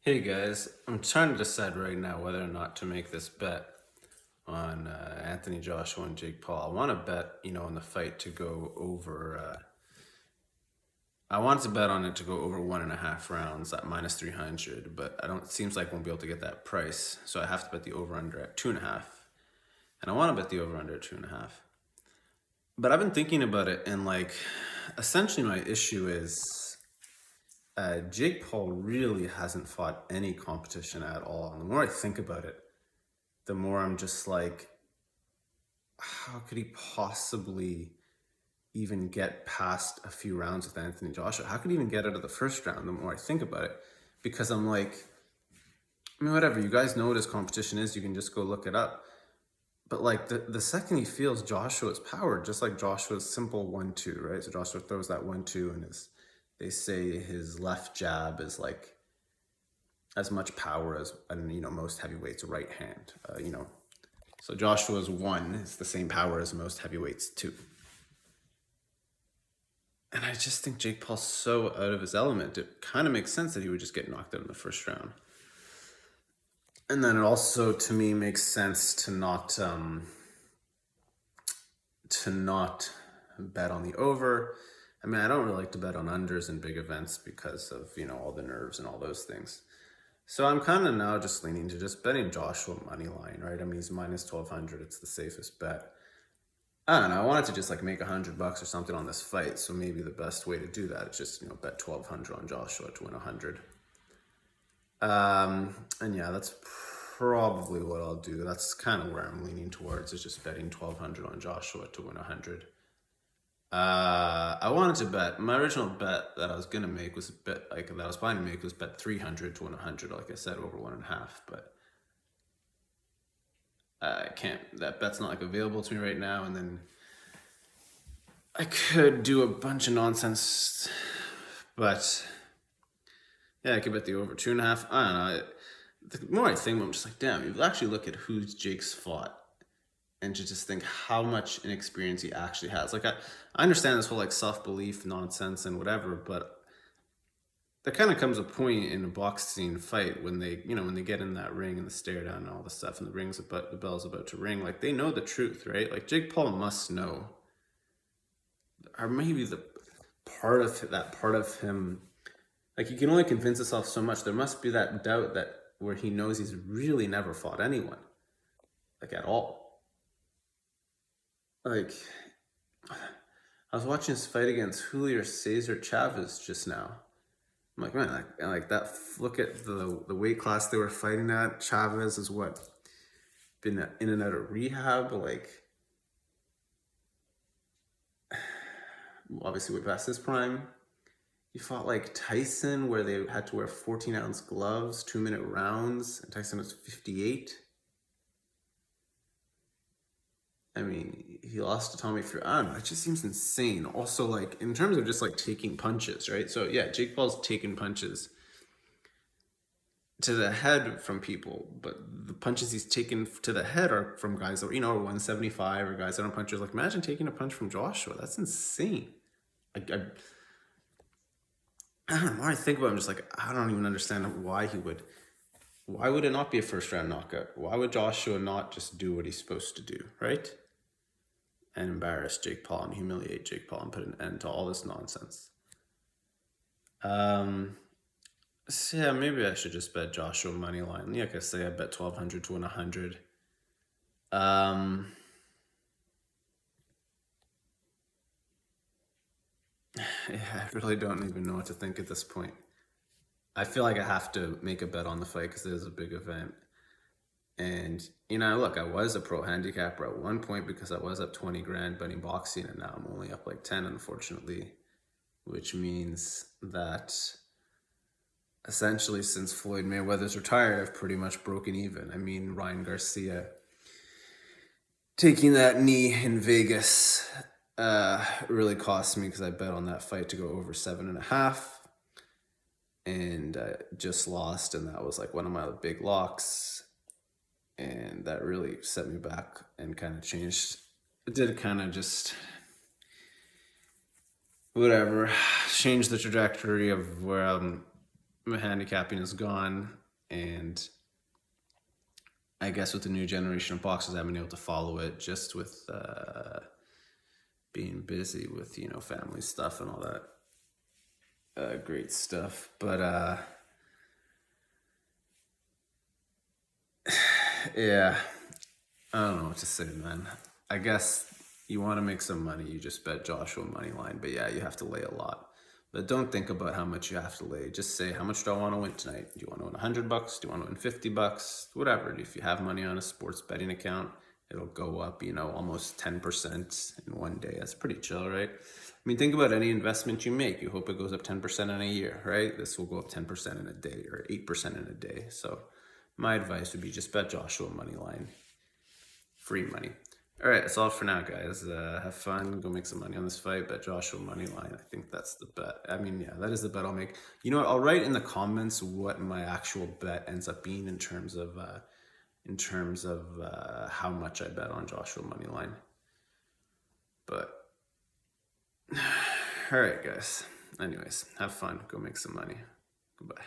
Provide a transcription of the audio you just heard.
Hey guys, I'm trying to decide right now whether or not to make this bet on Anthony Joshua and Jake Paul. I want to bet, on the fight to go over. I want to bet on it to go over 1.5 rounds at -300, but I don't. It seems like I won't be able to get that price, so I have to bet the over under at 2.5, and I want to bet the over under at 2.5. But I've been thinking about it, and essentially, my issue is Jake Paul really hasn't fought any competition at all. And the more I think about it, the more I'm just like, how could he possibly even get past a few rounds with Anthony Joshua? How could he even get out of the first round? The more I think about it, because I'm like, I mean, whatever, you guys know what his competition is, you can just go look it up. But like the second he feels Joshua's power, just like Joshua's simple 1-2, right? So Joshua throws that 1-2 and they say his left jab is like as much power as most heavyweights right hand. So Joshua's 1 is the same power as most heavyweights 2. And I just think Jake Paul's so out of his element. It kind of makes sense that he would just get knocked out in the first round. And then it also, to me, makes sense to not bet on the over. I mean, I don't really like to bet on unders in big events because of all the nerves and all those things. So I'm kind of now just leaning to just betting Joshua Moneyline, right? I mean, he's -1200. It's the safest bet. I don't know. I wanted to just make $100 or something on this fight. So maybe the best way to do that is just bet 1200 on Joshua to win 100. And yeah, that's probably what I'll do. That's kind of where I'm leaning towards, is just betting 1200 on Joshua to win 100. I wanted to bet, my original bet that I was gonna make was bet that I was planning to make was bet 300 to win 100, like I said, over 1.5. But I can't. That bet's not available to me right now. And then I could do a bunch of nonsense, but yeah, I could bet the over 2.5. I don't know. The more I think, I'm just like, damn. You actually look at who Jake's fought, and to just think how much inexperience he actually has. I understand this whole self-belief nonsense and whatever, but there kind of comes a point in a boxing fight when they get in that ring and the stare down and all the stuff, and the bell's about to ring. They know the truth, right? Jake Paul must know, or maybe the part of him. He can only convince himself so much. There must be that doubt that where he knows he's really never fought anyone, at all. I was watching his fight against Julio Cesar Chavez just now. I'm like, man, that. Look at the weight class they were fighting at. Chavez is been in and out of rehab, obviously way past his prime. He fought Tyson, where they had to wear 14-ounce gloves, 2-minute rounds, and Tyson was 58. I mean, he lost to Tommy Fury. I don't know. It just seems insane. Also, in terms of just taking punches, right? So yeah, Jake Paul's taken punches to the head from people, but the punches he's taken to the head are from guys that are 175, or guys that don't punch. Imagine taking a punch from Joshua. That's insane. I don't know. The more I think about it, I'm just I don't even understand why he would. Why would it not be a first round knockout? Why would Joshua not just do what he's supposed to do, right? And embarrass Jake Paul and humiliate Jake Paul and put an end to all this nonsense. So yeah, maybe I should just bet Joshua Moneyline. Like I say, I bet 1200 to win 100. Yeah, I really don't even know what to think at this point. I feel like I have to make a bet on the fight because it is a big event. And, look, I was a pro handicapper at one point because I was up 20 grand betting boxing, and now I'm only up 10, unfortunately, which means that essentially since Floyd Mayweather's retired, I've pretty much broken even. I mean, Ryan Garcia taking that knee in Vegas really cost me because I bet on that fight to go over 7.5. And just lost, and that was one of my big locks, and that really set me back and kind of changed. It did kind of just whatever change the trajectory of where I'm my handicapping is gone, and I guess with the new generation of boxes, I've been able to follow it just with being busy with family stuff and all that great stuff. But yeah, I don't know what to say, man. I guess you want to make some money, you just bet Joshua Moneyline. But yeah, you have to lay a lot. But don't think about how much you have to lay. Just say, how much do I want to win tonight? Do you want to win $100? Do you want to win $50? Whatever. If you have money on a sports betting account, it'll go up, almost 10% in one day. That's pretty chill, right? I mean, think about any investment you make. You hope it goes up 10% in a year, right? This will go up 10% in a day or 8% in a day. So my advice would be just bet Joshua Moneyline. Free money. All right, that's all for now, guys. Have fun. Go make some money on this fight. Bet Joshua Moneyline. I think that's the bet. I mean, yeah, that is the bet I'll make. You know what? I'll write in the comments what my actual bet ends up being in terms of how much I bet on Joshua Moneyline. But all right, guys. Anyways, have fun. Go make some money. Goodbye.